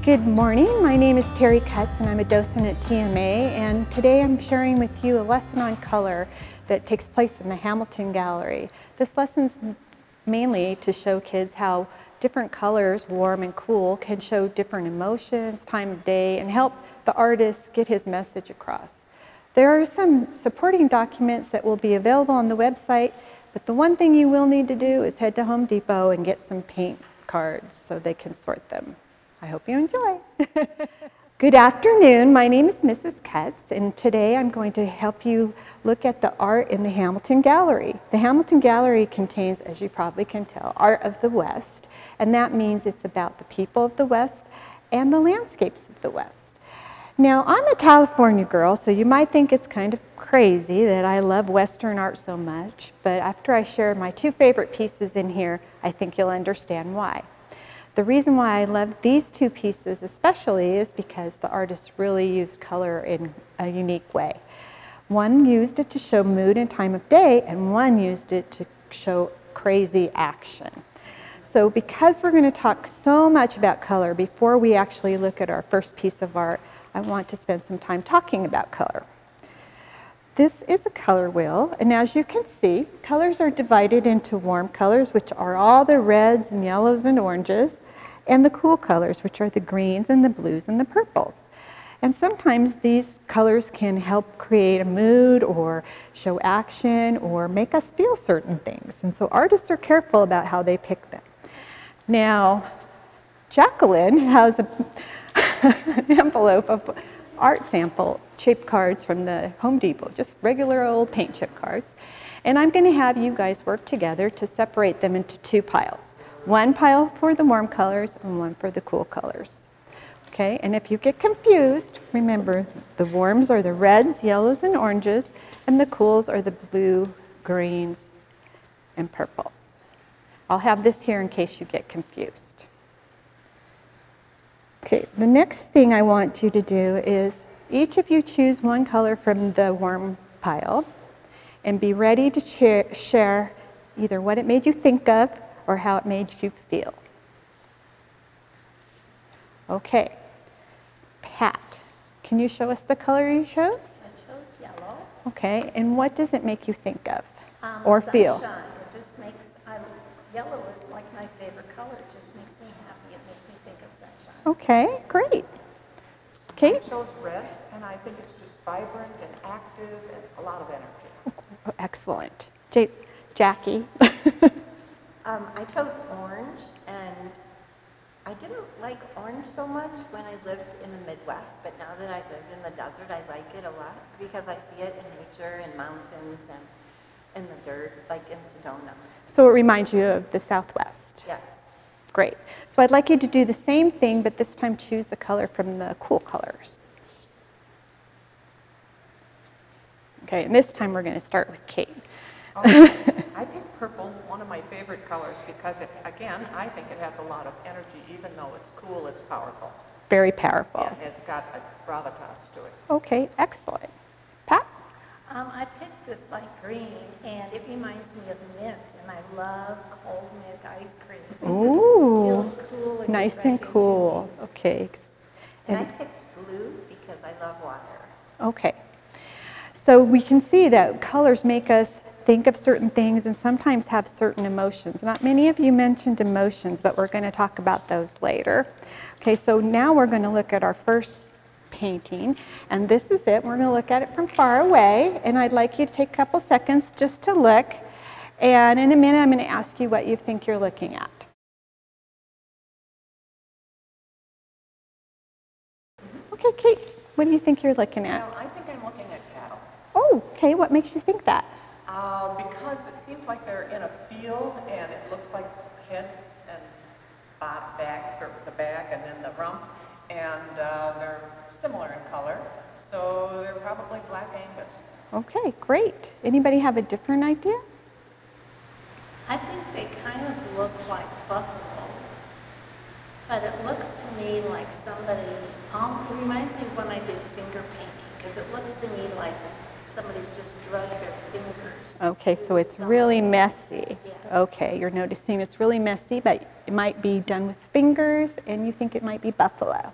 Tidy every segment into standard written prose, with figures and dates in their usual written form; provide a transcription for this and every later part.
Good morning, my name is Terry Cutts and I'm a docent at TMA, and today I'm sharing with you a lesson on color that takes place in the Hamilton Gallery. This lesson's mainly to show kids how different colors, warm and cool, can show different emotions, time of day, and help the artist get his message across. There are some supporting documents that will be available on the website, but the one thing you will need to do is head to Home Depot and get some paint cards so they can sort them. I hope you enjoy. Good afternoon, my name is Mrs. Cutts, and today I'm going to help you look at the art in the Hamilton Gallery. The Hamilton Gallery contains, as you probably can tell, art of the West, and that means it's about the people of the West and the landscapes of the West. Now, I'm a California girl, so you might think it's kind of crazy that I love Western art so much, but after I share my two favorite pieces in here, I think you'll understand why. The reason why I love these two pieces especially is because the artists really used color in a unique way. One used it to show mood and time of day, and one used it to show crazy action. So because we're going to talk so much about color before we actually look at our first piece of art, I want to spend some time talking about color. This is a color wheel, and as you can see, colors are divided into warm colors, which are all the reds and yellows and oranges, and the cool colors, which are the greens and the blues and the purples. And sometimes these colors can help create a mood or show action or make us feel certain things. And so artists are careful about how they pick them. Now, Jacqueline has an envelope of art sample chip cards from the Home Depot, just regular old paint chip cards. And I'm going to have you guys work together to separate them into two piles. One pile for the warm colors and one for the cool colors. Okay, and if you get confused, remember the warms are the reds, yellows, and oranges, and the cools are the blue, greens, and purples. I'll have this here in case you get confused. Okay, the next thing I want you to do is each of you choose one color from the warm pile and be ready to share either what it made you think of or how it made you feel. Okay, Pat, can you show us the color you chose? I chose yellow. Okay, and what does it make you think of or feel? Sunshine. It just makes, yellow is like my favorite color. It just makes me happy. It makes me think of sunshine. Okay, great. Kate? I chose red, and I think it's just vibrant and active and a lot of energy. Excellent. Jackie? I chose orange, and I didn't like orange so much when I lived in the Midwest, but now that I live in the desert, I like it a lot because I see it in nature, in mountains, and in the dirt, like in Sedona. So it reminds you of the Southwest? Yes. Great. So I'd like you to do the same thing, but this time choose a color from the cool colors. Okay, and this time we're going to start with Kate. I picked purple, one of my favorite colors, because again, I think it has a lot of energy. Even though it's cool, it's powerful. Very powerful. Yeah, it's got a gravitas to it. Okay, excellent. Pat? I picked this light green, and it reminds me of mint, and I love cold mint ice cream. It Ooh, just feels cool and nice and refreshing cool. to me. Okay. And I picked blue because I love water. Okay. So we can see that colors make us think of certain things and sometimes have certain emotions. Not many of you mentioned emotions, but we're going to talk about those later. Okay, so now we're going to look at our first painting, and this is it. We're going to look at it from far away, and I'd like you to take a couple seconds just to look, and in a minute I'm going to ask you what you think you're looking at. Okay, Kate, what do you think you're looking at? Well, I think I'm looking at cattle. Oh, okay, what makes you think that? Because it seems like they're in a field, and it looks like heads and backs, or the back and then the rump, and they're similar in color, so they're probably Black Angus. Okay, great. Anybody have a different idea? I think they kind of look like buffalo, but it looks to me like somebody, it reminds me of when I did finger painting, because it looks to me like somebody's just drug their fingers. Okay, so through it's some really of it. messy. Yes. Okay, you're noticing it's really messy, but it might be done with fingers, and you think it might be buffalo.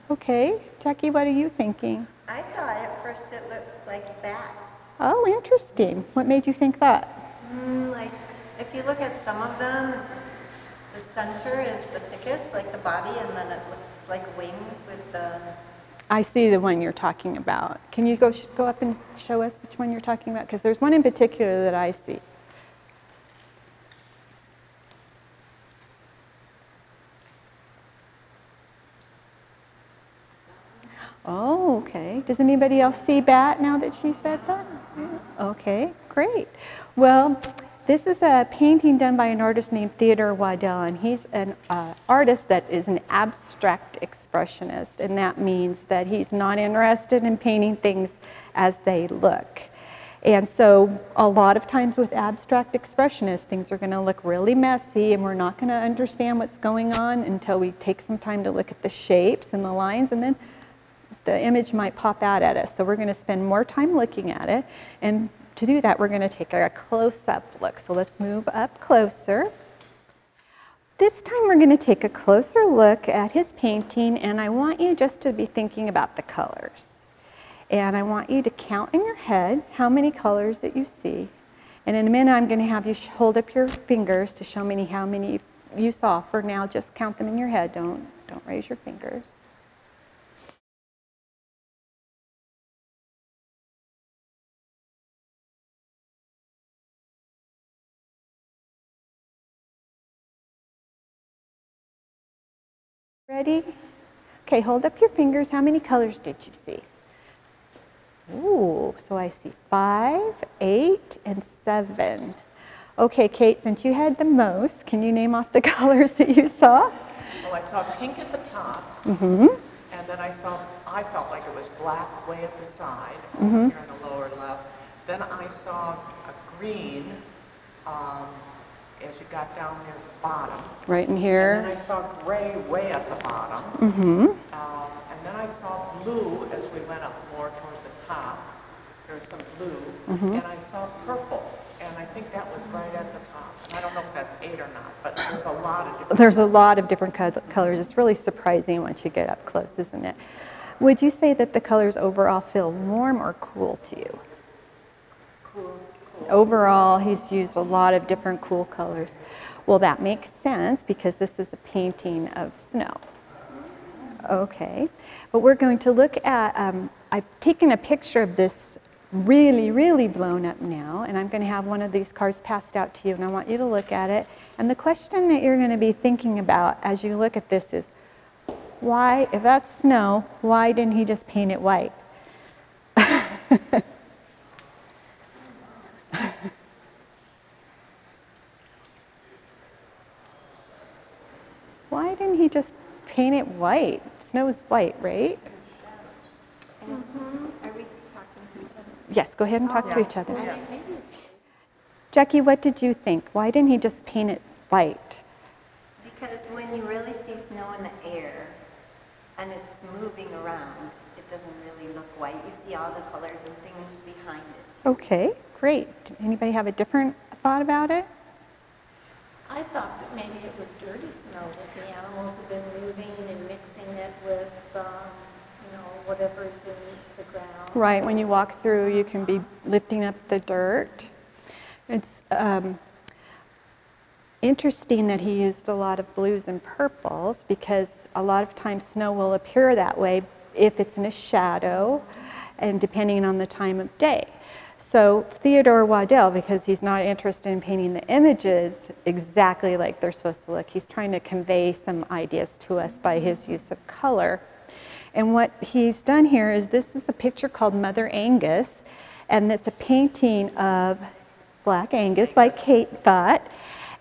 Okay, Jackie, what are you thinking? I thought at first it looked like bats. Oh, interesting. What made you think that? Like, if you look at some of them, the center is the thickest, like the body, and then it looks like wings with the... I see the one you're talking about. Can you go up and show us which one you're talking about? Because there's one in particular that I see. Oh, okay. Does anybody else see bat now that she said that? Okay, great. Well, this is a painting done by an artist named Theodore Waddell, and he's an artist that is an abstract expressionist, and that means that he's not interested in painting things as they look. And so a lot of times with abstract expressionists, things are going to look really messy, and we're not going to understand what's going on until we take some time to look at the shapes and the lines, and then the image might pop out at us. So we're going to spend more time looking at it, and to do that we're going to take a close-up look. So let's move up closer. This time we're going to take a closer look at his painting, and I want you just to be thinking about the colors. And I want you to count in your head how many colors that you see. And in a minute I'm going to have you hold up your fingers to show me how many you saw. For now, just count them in your head. Don't raise your fingers. Ready? Okay, hold up your fingers. How many colors did you see? Ooh, so I see 5, 8, and 7. Okay, Kate, since you had the most, can you name off the colors that you saw? Well, I saw pink at the top, Mm-hmm. and then I felt like it was black way at the side, Mm-hmm. here on the lower left. Then I saw a green as you got down near the bottom. Right in And here. then I saw gray way at the bottom. Mm-hmm. And then I saw blue as we went up more toward the top. There was some blue. Mm-hmm. And I saw purple. And I think that was right at the top. And I don't know if that's 8 or not, but there's a lot of different There's a lot of different colors. It's really surprising once you get up close, isn't it? Would you say that the colors overall feel warm or cool to you? cool. Overall, he's used a lot of different cool colors. Well, that makes sense because this is a painting of snow. Okay, but we're going to look at, I've taken a picture of this really blown up now, and I'm going to have one of these cards passed out to you, and I want you to look at it. And the question that you're going to be thinking about as you look at this is, why, if that's snow, why didn't he just paint it white? Why didn't he just paint it white? Snow is white, right? Are we talking to each other? Yes, go ahead and talk to each other. Yeah. Jackie, what did you think? Why didn't he just paint it white? Because when you really see snow in the air and it's moving around, it doesn't really look white. You see all the colors and things behind it. Okay, great. Anybody have a different thought about it? I thought that maybe it was dirty snow, that the animals have been moving and mixing it with, whatever's in the ground. Right, when you walk through, you can be lifting up the dirt. It's interesting that he used a lot of blues and purples because a lot of times snow will appear that way if it's in a shadow and depending on the time of day. So Theodore Waddell, because he's not interested in painting the images exactly like they're supposed to look, he's trying to convey some ideas to us by his use of color. And what he's done here is this is a picture called Mother Angus, and it's a painting of Black Angus, like Kate thought.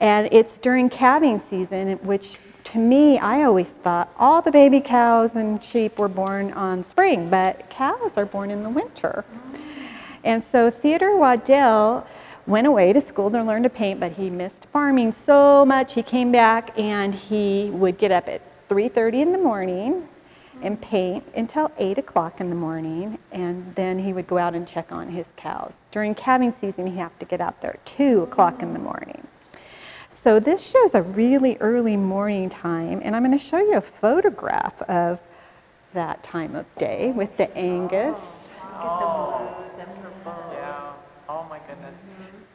And it's during calving season, which to me, I always thought all the baby cows and sheep were born on spring, but cows are born in the winter. And so Theodore Waddell went away to school to learn to paint, but he missed farming so much. He came back and he would get up at 3:30 in the morning, and paint until 8 o'clock in the morning, and then he would go out and check on his cows. During calving season, he'd have to get out there at 2 o'clock in the morning. So this shows a really early morning time, and I'm going to show you a photograph of that time of day with the Angus. Look at the blues and purples. Yeah. Oh my goodness.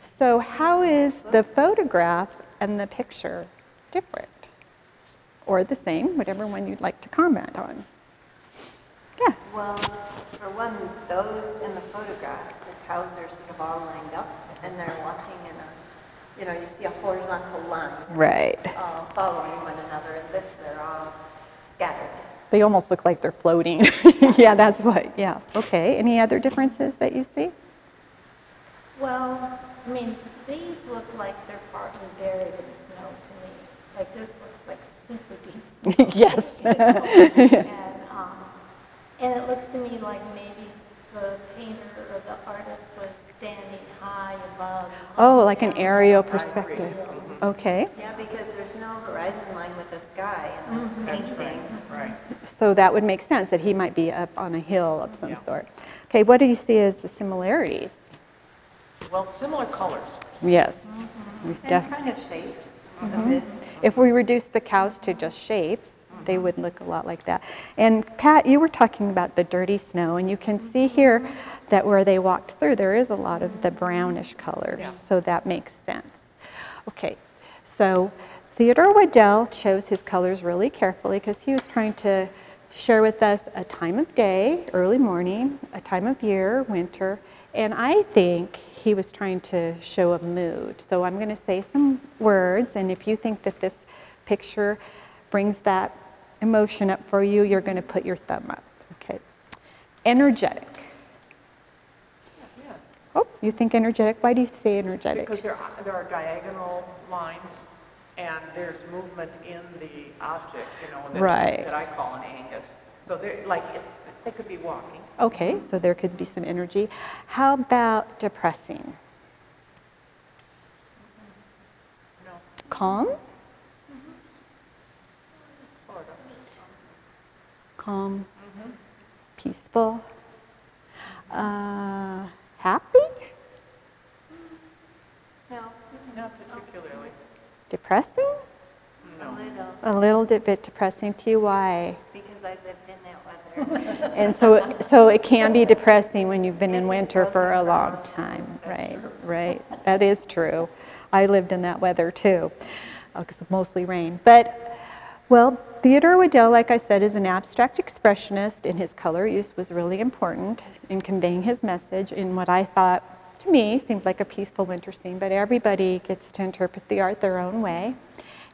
So how is the photograph and the picture different? Or the same, whatever one you'd like to comment on. Yeah. Well, for one, those in the photograph, the cows are sort of all lined up and they're walking in a, you know, you see a horizontal line. Right. Following one another. And this, they're all scattered. They almost look like they're floating. Yeah, that's what, yeah. Okay, any other differences that you see? Well, I mean, these look like they're partly buried in snow to me. Like this looks like super deep snow. Yes. You know? And it looks to me like maybe the painter or the artist was standing high above. Oh, like an aerial perspective. Okay. Yeah, because there's no horizon line with the sky in the painting. Right. So that would make sense that he might be up on a hill of some sort. Okay, what do you see as the similarities? Well, similar colors. Yes. And kind of shapes a bit. If we reduce the cows to just shapes, they would look a lot like that. And Pat, you were talking about the dirty snow, and you can see here that where they walked through, there is a lot of the brownish colors, so that makes sense. Okay, so Theodore Waddell chose his colors really carefully because he was trying to share with us a time of day, early morning, a time of year, winter, and I think he was trying to show a mood. So I'm going to say some words, and if you think that this picture brings that emotion up for you, you're going to put your thumb up. Okay. Energetic. Yes. Oh, you think energetic? Why do you say energetic? Because there are diagonal lines and there's movement in the object, you know, that I call an Angus. So they're like, they could be walking. Okay, so there could be some energy. How about depressing? No. Calm? Sort of. Calm. Peaceful. Happy? No, Not particularly. Depressing? No. a little, A little bit depressing to you. Why? because I lived in that weather. And so it can be depressing when you've been in winter for a long time. Right, right. That is true. I lived in that weather too, because of mostly rain. But, well, Theodore Waddell, like I said, is an abstract expressionist, and his color use was really important in conveying his message in what I thought, to me, seemed like a peaceful winter scene, but everybody gets to interpret the art their own way.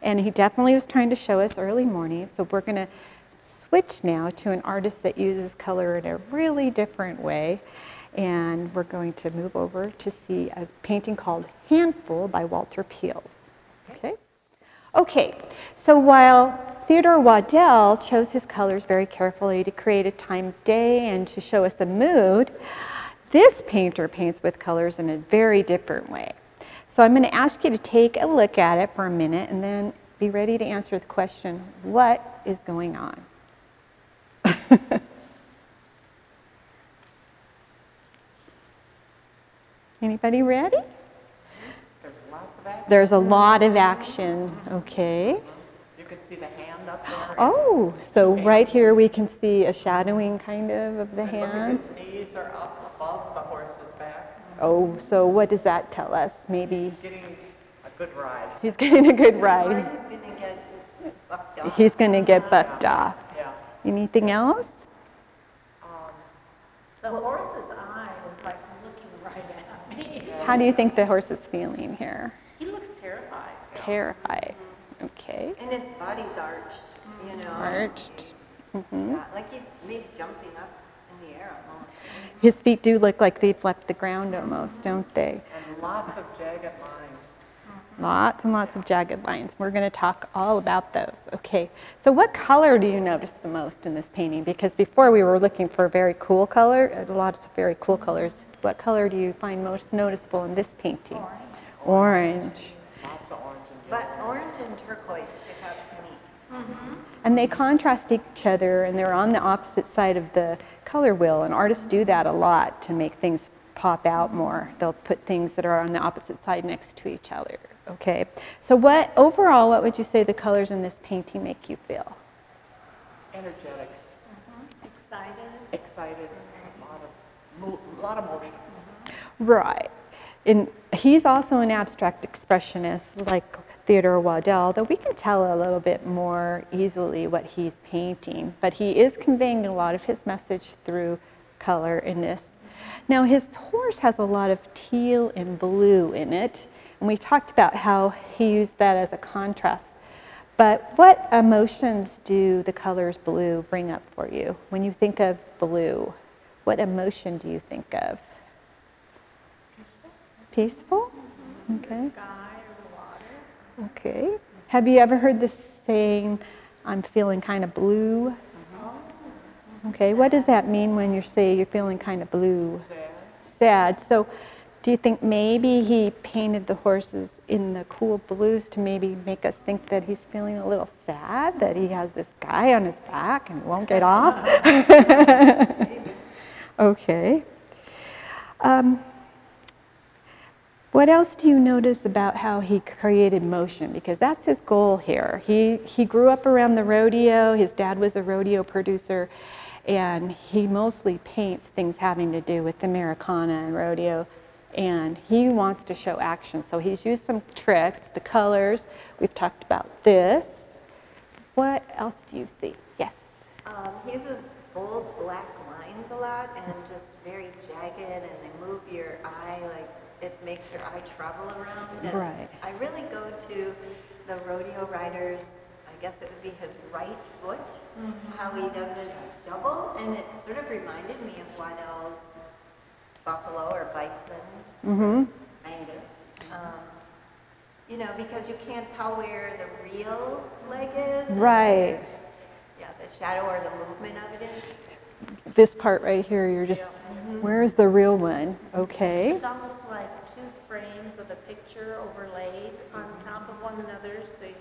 And he definitely was trying to show us early morning, so we're going to switch now to an artist that uses color in a really different way. And we're going to move over to see a painting called Handful by Walter Peel. Okay? Okay, so while Theodore Waddell chose his colors very carefully to create a time of day and to show us a mood, this painter paints with colors in a very different way. So I'm going to ask you to take a look at it for a minute and then be ready to answer the question, what is going on? Anybody ready? There's lots of action. There's a lot of action, okay. You can see the hand up there. Oh, so right here we can see a shadowing kind of the And hand. look at his knees are up above the horse's back. Oh, so what does that tell us? Maybe Getting a good ride. he's getting a good Or ride. he's gonna get bucked off. He's going to get bucked off. Yeah. Anything else? The horse's eye is like looking right at me. How do you think the horse is feeling here? He looks terrified. Terrified. Okay. And his body's arched, you know. Arched. Yeah, like he's maybe jumping up in the air almost. His feet do look like they've left the ground almost, don't they? And lots of jagged lines. Lots and lots of jagged lines. We're going to talk all about those. Okay, so what color do you notice the most in this painting? Because before we were looking for a very cool color, lots of very cool colors. What color do you find most noticeable in this painting? Orange. Lots of orange and But orange and turquoise stick out to me. And they contrast each other, and they're on the opposite side of the color wheel, and artists do that a lot to make things pop out more. They'll put things that are on the opposite side next to each other. Okay, so overall, what would you say the colors in this painting make you feel? Energetic, Excited. excited, a lot of motion. Right. And he's also an abstract expressionist like Theodore Waddell, though we can tell a little bit more easily what he's painting. But he is conveying a lot of his message through color in this. Now his horse has a lot of teal and blue in it. And we talked about how he used that as a contrast. But what emotions do the colors blue bring up for you? When you think of blue, what emotion do you think of? Peaceful? Okay. The sky or the water. Okay. Have you ever heard this saying, I'm feeling kind of blue? Okay, what does that mean when you say you're feeling kind of blue? Sad. So do you think maybe he painted the horses in the cool blues to maybe make us think that he's feeling a little sad, that he has this guy on his back and won't get off? Okay. What else do you notice about how he created motion? Because that's his goal here. He grew up around the rodeo. His dad was a rodeo producer, and he mostly paints things having to do with Americana and rodeo. And he wants to show action. So he's used some tricks, the colors. We've talked about this. What else do you see? Yes. He uses bold black lines a lot and just very jagged, and they move your eye, like it makes your eye travel around. And Right. I really go to the rodeo riders, I guess it would be his right foot, how he does it double, and it sort of reminded me of Waddell's buffalo or bison, Angus. You know, because you can't tell where the real leg is. Right. Yeah, the shadow or the movement of it is. This part right here, you're just, where's the real one? Okay. It's almost like two frames of a picture overlaid on top of one another, so you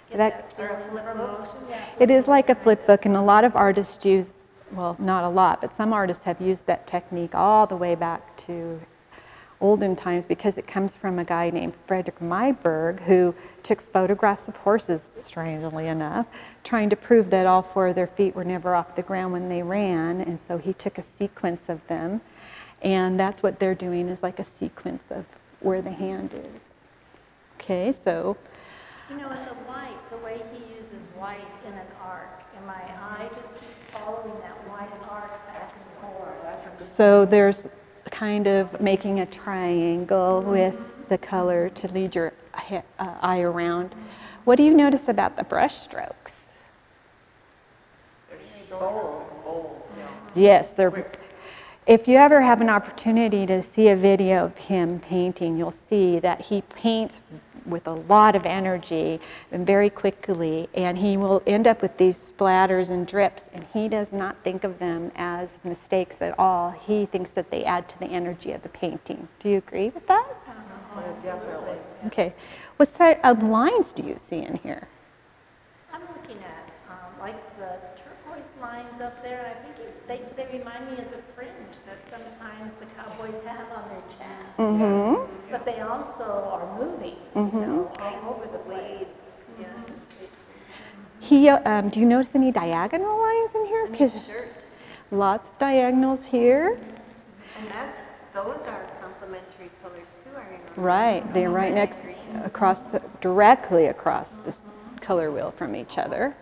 get That- that feeling from motion. Yeah, It is like a flip book, and a lot of artists use, well, not a lot, but some artists have used that technique all the way back to olden times, because it comes from a guy named Frederick Myberg, who took photographs of horses, strangely enough, trying to prove that all four of their feet were never off the ground when they ran. And so he took a sequence of them, and that's what they're doing, is like a sequence of where the hand is. Okay, so You know, in the white, the way he uses white in an arc, and my eye just keeps following that white arc back and forth. so there's kind of making a triangle with the color to lead your eye around. What do you notice about the brush strokes? They're bold, yeah. Yes, they're. If you ever have an opportunity to see a video of him painting, you'll see that he paints with a lot of energy and very quickly, and he will end up with these splatters and drips, and he does not think of them as mistakes at all. He thinks that they add to the energy of the painting. Do you agree with that? Definitely. Okay. What set of lines do you see in here? I'm looking at like the turquoise lines up there, and I think they remind me of the fringe that sometimes the cowboys have on their chaps. Mm-hmm. But they also are moving, you know, all over the place. Do you notice any diagonal lines in here? Because Shirt. lots of diagonals here. And those are complementary colors too, I remember. Right, they're right next, directly across this color wheel from each other.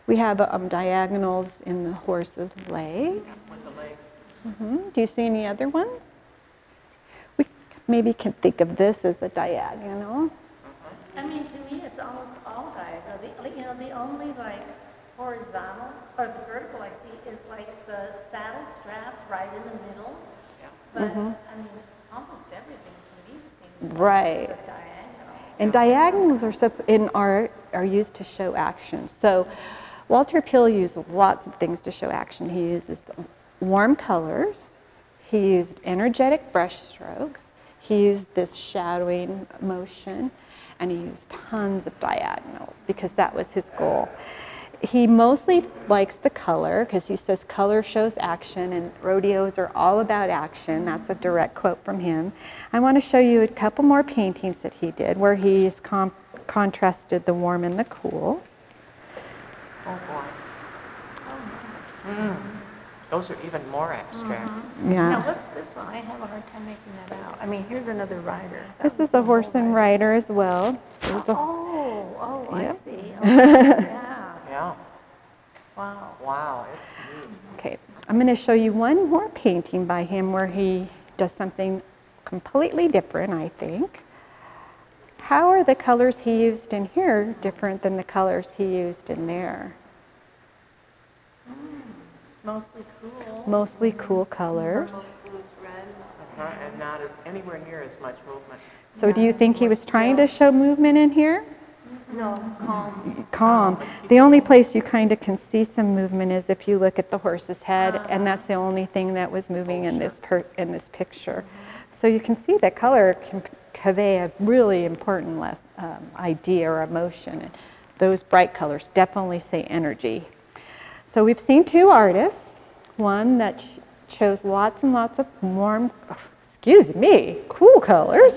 We have diagonals in the horse's legs. With the legs. Do you see any other ones? We maybe can think of this as a diagonal. I mean, to me, it's almost all diagonal. The only like horizontal or the vertical I see is like the saddle strap right in the middle. Yeah. But I mean, almost everything to me seems Right. like it's a diagonal. And diagonals in art are used to show action. So Walter Peel used lots of things to show action. He uses warm colors. He used energetic brush strokes. He used this shadowing motion, and he used tons of diagonals because that was his goal. He mostly likes the color because he says color shows action and rodeos are all about action. That's a direct quote from him. I want to show you a couple more paintings that he did where he's contrasted the warm and the cool. Oh boy. Those are even more abstract. Yeah. Now, what's this one? I have a hard time making that out. I mean, here's another rider. This is a horse and rider as well. There's a, Oh, I Yep. see. Okay, yeah. Yeah. Wow. Wow, it's neat. okay, I'm going to show you one more painting by him where he does something completely different, I think. How are the colors he used in here different than the colors he used in there? Mostly cool. Mostly cool colors. Most blues, reds. And not as anywhere near as much movement. So do you think he was trying to show movement in here? No, calm. Calm. The only place you kind of can see some movement is if you look at the horse's head, and that's the only thing that was moving in this picture. So you can see that color can convey a really important idea or emotion. And those bright colors definitely say energy. So we've seen two artists, one that chose lots and lots of warm, cool colors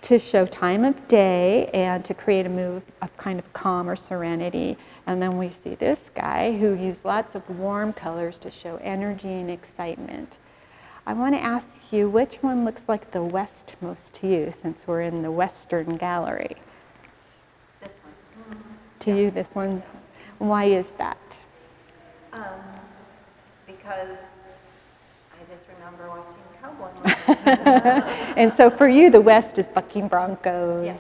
to show time of day and to create a mood of kind of calm or serenity. And then we see this guy who used lots of warm colors to show energy and excitement. I want to ask you which one looks like the West most to you since we're in the Western Gallery. This one. To you, this one, why is that? Because I just remember watching cowboy movies. And so for you, the West is bucking broncos Yes.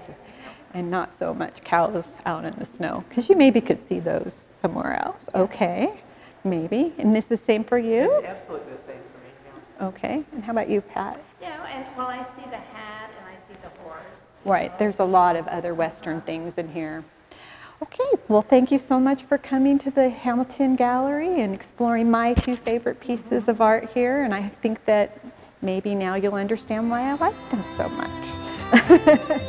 and not so much cows out in the snow, because you maybe could see those somewhere else. Okay, maybe. And this is the same for you? It's absolutely the same for me, yeah. Okay, and how about you, Pat? Yeah, and well, I see the hat and I see the horse. Right, there's a lot of other Western things in here. Okay, well, thank you so much for coming to the Hamilton Gallery and exploring my two favorite pieces of art here. And I think that maybe now you'll understand why I like them so much.